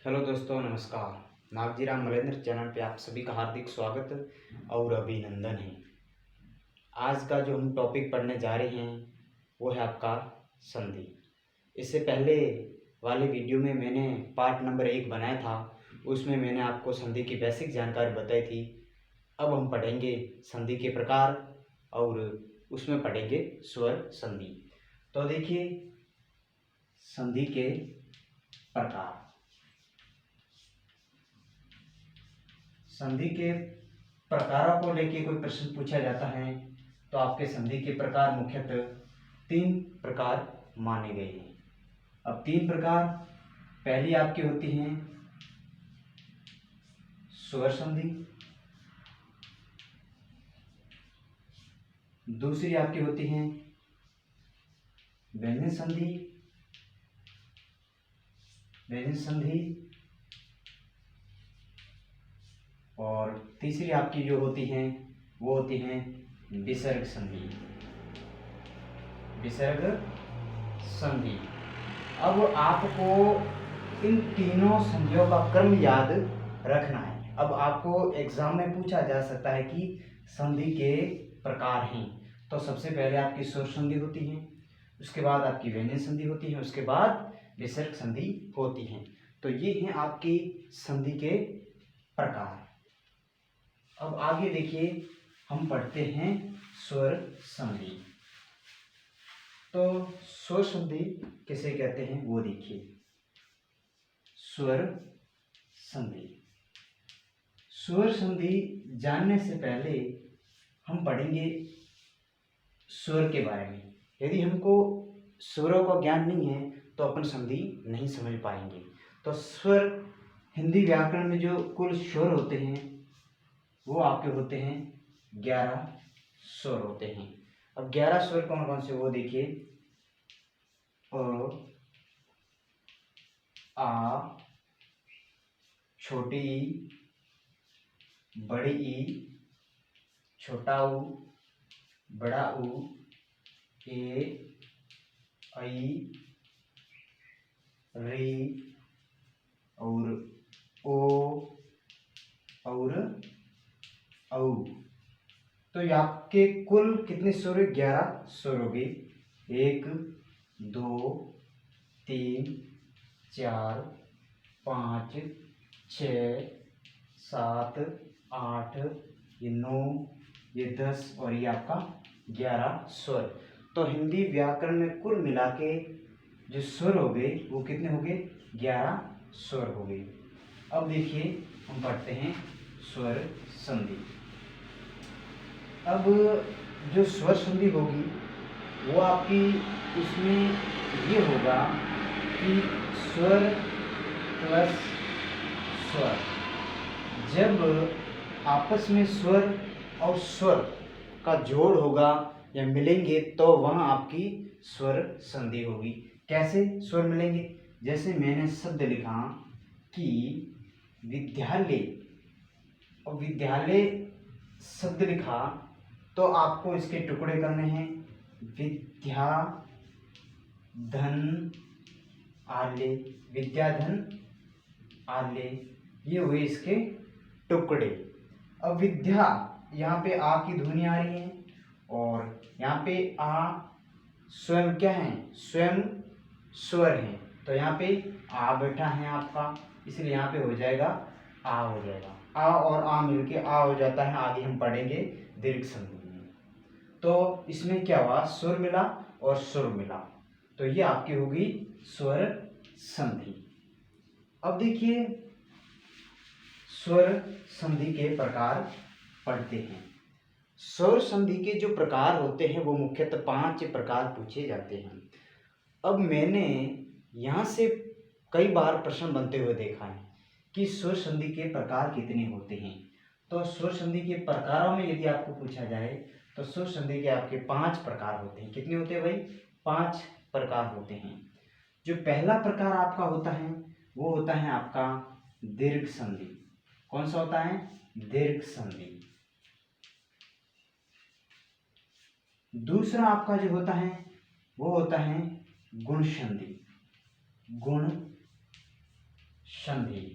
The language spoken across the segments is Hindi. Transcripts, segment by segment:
हेलो दोस्तों, नमस्कार। नागजीराम मलेंद्र चैनल पे आप सभी का हार्दिक स्वागत और अभिनंदन है। आज का जो हम टॉपिक पढ़ने जा रहे हैं वो है आपका संधि। इससे पहले वाले वीडियो में मैंने पार्ट नंबर 1 बनाया था, उसमें मैंने आपको संधि की बेसिक जानकारी बताई थी। अब हम पढ़ेंगे संधि के प्रकार और उसमें पढ़ेंगे स्वर संधि। तो देखिए, संधि के प्रकार। संधि के प्रकारों को लेके कोई प्रश्न पूछा जाता है तो आपके संधि के प्रकार मुख्यतः 3 प्रकार माने गए हैं। अब 3 प्रकार, पहली आपकी होती हैं स्वर संधि, दूसरी आपकी होती हैं व्यंजन संधि, और तीसरी आपकी जो होती हैं वो होती हैं विसर्ग संधि। अब आपको इन तीनों संधियों का क्रम याद रखना है। अब आपको एग्जाम में पूछा जा सकता है कि संधि के प्रकार हैं, तो सबसे पहले आपकी स्वर संधि होती है, उसके बाद आपकी व्यंजन संधि होती है, उसके बाद विसर्ग संधि होती है। तो ये हैं आपकी संधि के प्रकार। अब आगे देखिए, हम पढ़ते हैं स्वर संधि। तो स्वर संधि किसे कहते हैं वो देखिए। स्वर संधि जानने से पहले हम पढ़ेंगे स्वर के बारे में। यदि हमको स्वरों का ज्ञान नहीं है तो अपन संधि नहीं समझ पाएंगे। तो स्वर, हिंदी व्याकरण में जो कुल स्वर होते हैं वो आपके होते हैं 11 स्वर होते हैं। अब 11 स्वर कौन कौन से वो देखिए। अ, आ, छोटी ई, बड़ी ई, छोटा ऊ, बड़ा ऊ, ए, ऐ, री और ओ और औ। तो ये आपके कुल कितने स्वर? 11 स्वर हो गए। 1 2 3 4 5 6 7 8, ये 9, ये 10 और ये आपका 11 स्वर। तो हिंदी व्याकरण में कुल मिला के जो स्वर हो गए वो कितने हो गए? 11 स्वर हो गए। अब देखिए, हम पढ़ते हैं स्वर संधि। अब जो स्वर संधि होगी वो आपकी, इसमें ये होगा कि स्वर प्लस स्वर, जब आपस में स्वर और स्वर का जोड़ होगा या मिलेंगे तो वहाँ आपकी स्वर संधि होगी। कैसे स्वर मिलेंगे? जैसे मैंने शब्द लिखा कि विद्यालय, और विद्यालय शब्द लिखा तो आपको इसके टुकड़े करने हैं। विद्या धन आले, विद्या धन आले, ये हुए इसके टुकड़े। अब विद्या, यहाँ पे आ की ध्वनि आ रही है और यहाँ पे आ स्वयं क्या है? स्वयं स्वर है। तो यहाँ पे आ बैठा है आपका, इसलिए यहाँ पे हो जाएगा आ हो जाएगा। आ और आ मिलके आ हो जाता है। आगे हम पढ़ेंगे दीर्घ संधि में। तो इसमें क्या हुआ? स्वर मिला और सुर मिला, तो ये आपकी होगी स्वर संधि। अब देखिए, स्वर संधि के प्रकार पढ़ते हैं। स्वर संधि के जो प्रकार होते हैं वो मुख्यतः 5 प्रकार पूछे जाते हैं। अब मैंने यहाँ से कई बार प्रश्न बनते हुए देखा है कि स्वर संधि के प्रकार कितने होते हैं। तो स्वर संधि के प्रकारों में यदि आपको पूछा जाए तो स्वर संधि के आपके 5 प्रकार होते हैं। कितने होते हैं भाई? 5 प्रकार होते हैं। जो पहला प्रकार आपका होता है वो होता है आपका दीर्घ संधि। कौन सा होता है? दीर्घ संधि। दूसरा आपका जो होता है वो होता है गुण संधि। गुण संधि।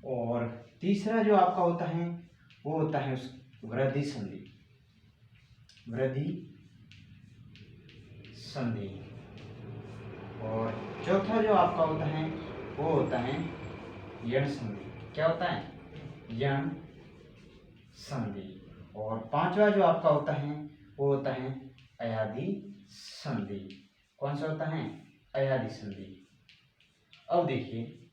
और तीसरा जो आपका होता है वो होता है वृद्धि संधि। वृद्धि संधि। और चौथा जो आपका होता है वो होता है यण संधि। क्या होता है? यण संधि। और पांचवा जो आपका होता है वो होता है अयादी संधि। कौन सा होता है? अयादी संधि। अब देखिए,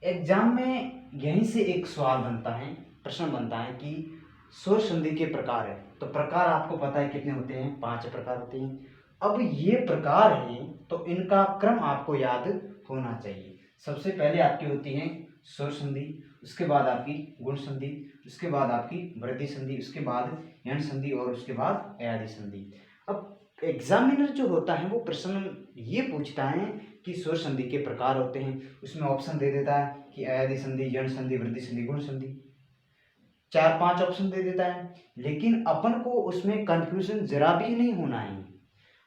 एग्जाम में यहीं से एक सवाल बनता है, प्रश्न बनता है कि स्वर संधि के प्रकार है। तो प्रकार आपको पता है कितने होते हैं? 5 प्रकार होते हैं। अब ये प्रकार हैं तो इनका क्रम आपको याद होना चाहिए। सबसे पहले आपकी होती है स्वर संधि, उसके बाद आपकी गुण संधि, उसके बाद आपकी वृद्धि संधि, उसके बाद यण संधि और उसके बाद अयादी संधि। अब एग्जामिनर जो होता है वो प्रश्न ये पूछता है कि स्वर संधि के प्रकार होते हैं, उसमें ऑप्शन दे देता है कि अयादी संधि, यण संधि, वृद्धि संधि, गुण संधि, 4-5 ऑप्शन दे देता है। लेकिन अपन को उसमें कंफ्यूजन जरा भी नहीं होना है,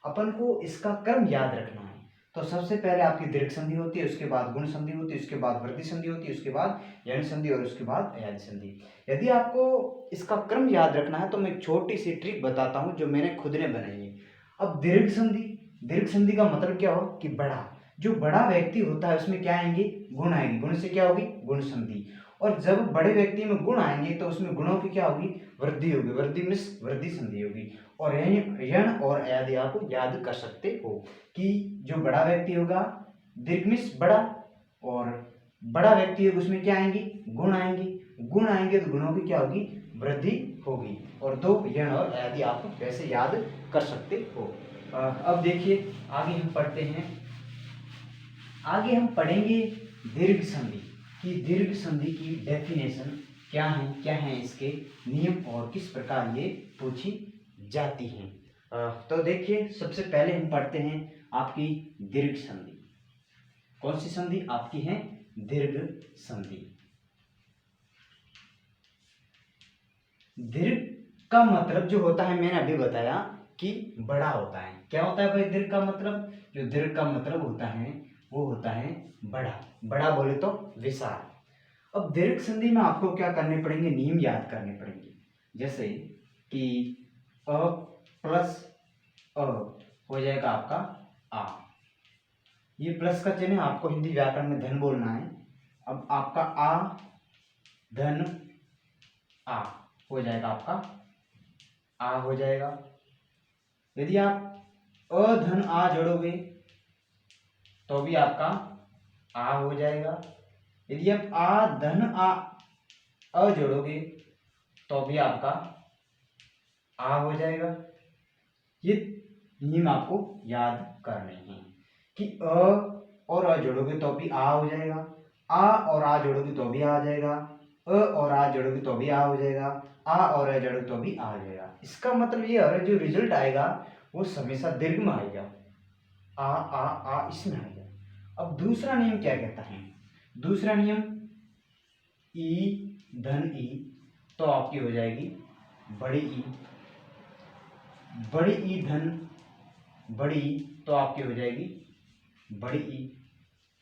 अपन को इसका क्रम याद रखना है। तो सबसे पहले आपकी दीर्घ संधि होती है, उसके बाद गुण संधि होती है, उसके बाद वृद्धि संधि होती है, उसके बाद यण संधि और उसके बाद अयादी संधि। यदि आपको इसका क्रम याद रखना है तो मैं एक छोटी सी ट्रिक बताता हूं जो मैंने खुद ने बनाई है। अब दीर्घ संधि, दीर्घ संधि का मतलब क्या हो कि बड़ा, जो बड़ा व्यक्ति होता है उसमें क्या आएंगे? गुण आएंगे। गुण से क्या होगी? गुण संधि। और जब बड़े व्यक्ति में गुण आएंगे तो उसमें गुणों की क्या होगी? वृद्धि होगी। वृद्धि मीन्स वृद्धि संधि होगी। और यण और अयादी आप याद कर सकते हो कि जो बड़ा व्यक्ति होगा, दीर्घ मीन्स बड़ा, और बड़ा व्यक्ति होगा उसमें क्या आएंगे? गुण आएंगे। गुण आएंगे तो गुणों की क्या होगी? वृद्धि होगी। और 2 यण और अयादी आप वैसे याद कर सकते हो। अब देखिए आगे हम पढ़ते हैं। आगे हम पढ़ेंगे दीर्घ संधि की। दीर्घ संधि की डेफिनेशन क्या है, क्या है इसके नियम और किस प्रकार ये पूछी जाती हैं। तो देखिए, सबसे पहले हम पढ़ते हैं आपकी दीर्घ संधि। कौन सी संधि आपकी है? दीर्घ संधि। दीर्घ का मतलब जो होता है मैंने अभी बताया कि बड़ा होता है। क्या होता है भाई दीर्घ का मतलब? जो दीर्घ का मतलब होता है वो होता है बड़ा। बड़ा बोले तो विशाल। अब दीर्घ संधि में आपको क्या करने पड़ेंगे? नियम याद करने पड़ेंगे। जैसे कि अ प्लस अ हो जाएगा आपका आ। ये प्लस का चिन्ह आपको हिंदी व्याकरण में धन बोलना है। अब आपका आ धन आ हो जाएगा, आपका आ हो जाएगा। यदि आप अ धन आ जोड़ोगे तो भी आपका आ हो जाएगा। यदि आप आ धन आ अ जोड़ोगे तो भी आपका आ हो जाएगा। ये नियम आपको याद करने हैं कि अ और अ जोड़ोगे तो भी आ हो जाएगा, आ और आ जोड़ोगे तो भी आ जाएगा, अ और आ जोड़ोगे तो भी आ हो जाएगा, आ और अ जोड़ोगे तो भी आ हो जाएगा। इसका मतलब ये है जो रिजल्ट आएगा वो हमेशा दीर्घ में आएगा। आ इसमें आएगा। अब दूसरा नियम क्या कहता है? दूसरा नियम ई धन ई तो आपकी हो जाएगी बड़ी ई। बड़ी ई धन बड़ी ई तो आपकी हो जाएगी बड़ी ई।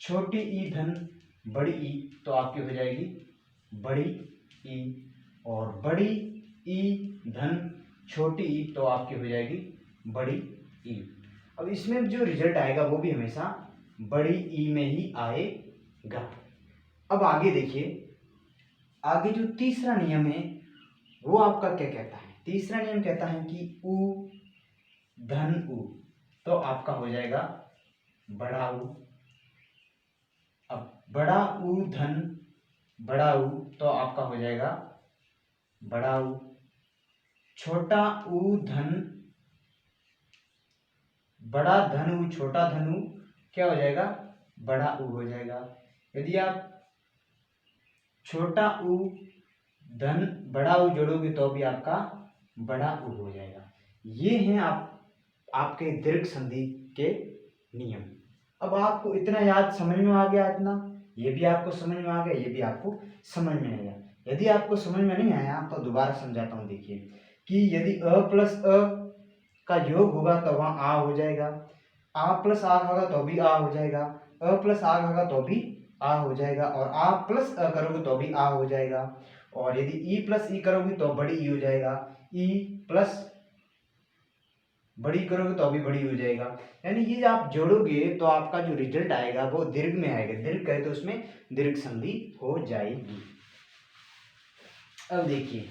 छोटी ई धन बड़ी ई तो आपकी हो जाएगी बड़ी ई। और बड़ी ई धन छोटी ई तो आपकी हो जाएगी बड़ी ई। अब इसमें जो रिजल्ट आएगा वो भी हमेशा बड़ी ई में ही आएगा। अब आगे देखिए, आगे जो तीसरा नियम है वो आपका क्या कहता है? तीसरा नियम कहता है कि उ धन उ तो आपका हो जाएगा बड़ा उ। अब बड़ा उ धन बड़ा उ तो आपका हो जाएगा बड़ा उ। छोटा उ धन बड़ा धन उ छोटा धन उ क्या हो जाएगा? बड़ा उ हो जाएगा। यदि आप छोटा उ धन बड़ा उ जोड़ोगे तो भी आपका बड़ा उ हो जाएगा। ये हैं आपके दीर्घ संधि के नियम। अब आपको इतना याद समझ में आ गया? इतना ये भी आपको समझ में आ गया, ये भी आपको समझ में आएगा। यदि आपको समझ में नहीं आया तो दोबारा समझाता हूँ। देखिए कि यदि अ प्लस अ का योग होगा तो वहाँ आ हो जाएगा, आ प्लस आ होगा तो भी आ हो जाएगा, अ प्लस आ होगा तो भी आ हो जाएगा, और आ प्लस अ करोगे तो भी आ हो जाएगा, और यदि ई प्लस ई करोगे तो बड़ी ई हो जाएगा, ई प्लस बड़ी करोगे तो अभी बड़ी हो जाएगा। यानी ये आप जोड़ोगे तो आपका जो रिजल्ट आएगा वो दीर्घ में आएगा, दीर्घ कहे तो उसमें दीर्घ संधि हो जाएगी। अब देखिए,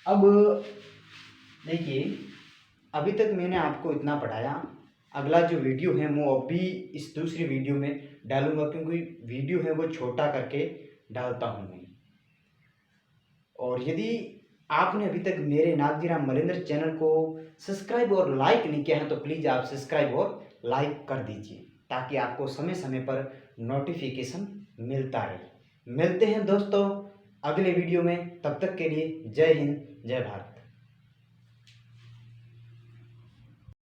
अब देखिए, अभी तक मैंने आपको इतना पढ़ाया। अगला जो वीडियो है वो अभी इस दूसरी वीडियो में डालूंगा, क्योंकि वीडियो है वो छोटा करके डालता हूँ मैं। और यदि आपने अभी तक मेरे नागजीराम मलेंद्र चैनल को सब्सक्राइब और लाइक नहीं किया है तो प्लीज़ आप सब्सक्राइब और लाइक कर दीजिए, ताकि आपको समय समय पर नोटिफिकेशन मिलता रहे। मिलते हैं दोस्तों अगले वीडियो में, तब तक के लिए जय हिंद जय भारत।